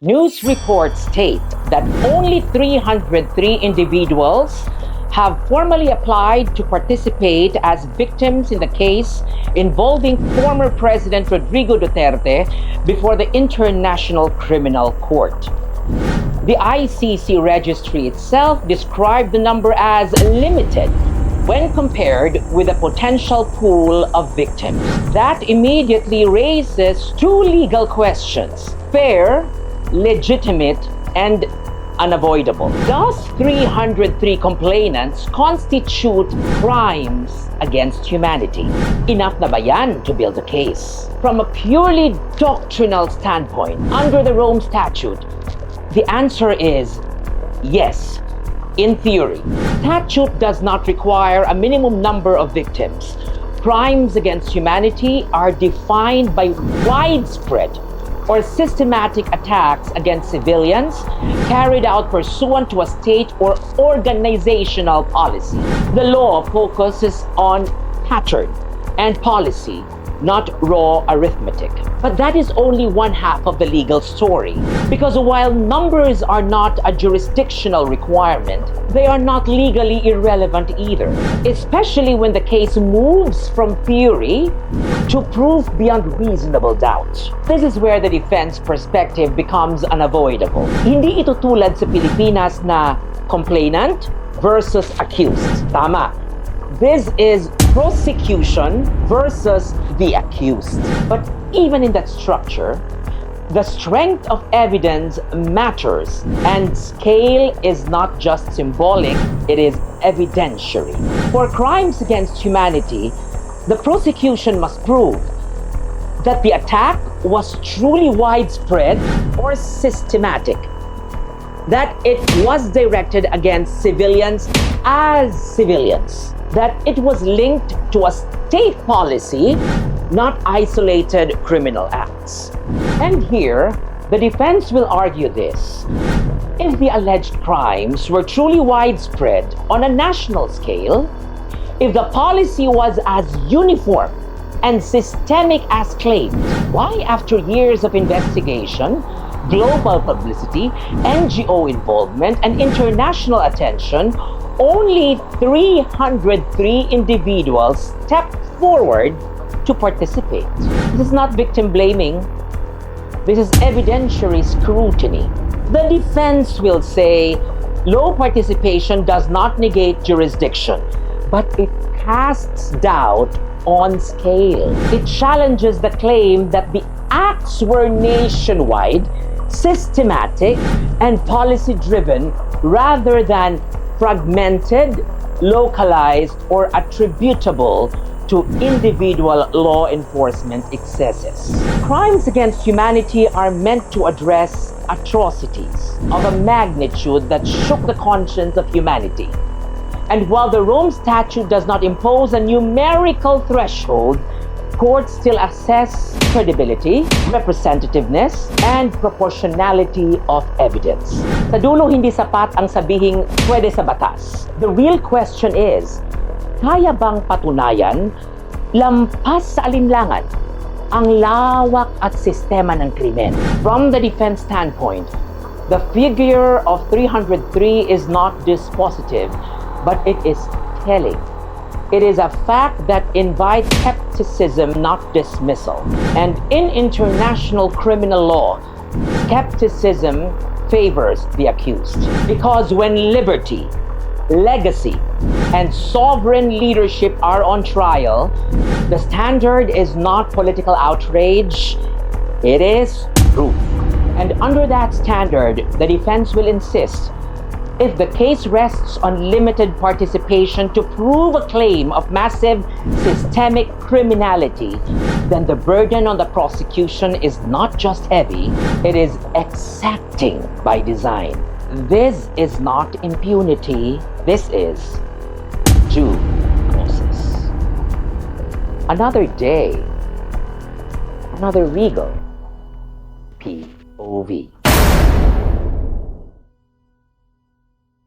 News reports state that only 303 individuals have formally applied to participate as victims in the case involving former President Rodrigo Duterte before the International Criminal Court. The ICC registry itself described the number as limited when compared with a potential pool of victims. That immediately raises two legal questions: fair, legitimate, and unavoidable. Does 303 complainants constitute crimes against humanity? Enough na ba yan to build a case? From a purely doctrinal standpoint, under the Rome Statute, the answer is yes, in theory. Statute does not require a minimum number of victims. Crimes against humanity are defined by widespread or systematic attacks against civilians carried out pursuant to a state or organizational policy. The law focuses on pattern and policy, not raw arithmetic. But that is only one half of the legal story, because while numbers are not a jurisdictional requirement, they are not legally irrelevant either, especially when the case moves from theory to proof beyond reasonable doubt. This is where the defense perspective becomes unavoidable. Hindi ito tulad sa Pilipinas na complainant versus accused. Tama. This is prosecution versus the accused. But even in that structure, the strength of evidence matters, and scale is not just symbolic, it is evidentiary. For crimes against humanity, the prosecution must prove that the attack was truly widespread or systematic, that it was directed against civilians as civilians, that it was linked to a state policy, not isolated criminal acts. And here, the defense will argue this: if the alleged crimes were truly widespread on a national scale, if the policy was as uniform and systemic as claimed, why, after years of investigation, global publicity, NGO involvement, and international attention, only 303 individuals stepped forward to participate? This is not victim blaming. This is evidentiary scrutiny. The defense will say low participation does not negate jurisdiction, but it casts doubt on scale. It challenges the claim that the acts were nationwide, systematic, and policy-driven rather than fragmented, localized, or attributable to individual law enforcement excesses. Crimes against humanity are meant to address atrocities of a magnitude that shook the conscience of humanity. And while the Rome Statute does not impose a numerical threshold, courts still assess credibility, representativeness, and proportionality of evidence. Sa dulo, hindi sapat ang sabihing pwede sa batas. The real question is, kaya bang patunayan lampas sa alinlangan ang lawak at sistema ng krimen? From the defense standpoint, the figure of 303 is not dispositive, but it is telling. It is a fact that invites skepticism, not dismissal. And in international criminal law, skepticism favors the accused. Because when liberty, legacy, and sovereign leadership are on trial, the standard is not political outrage, it is proof. And under that standard, the defense will insist, if the case rests on limited participation to prove a claim of massive systemic criminality, then the burden on the prosecution is not just heavy, it is exacting by design. This is not impunity, this is due process. Another day, another Regal POV.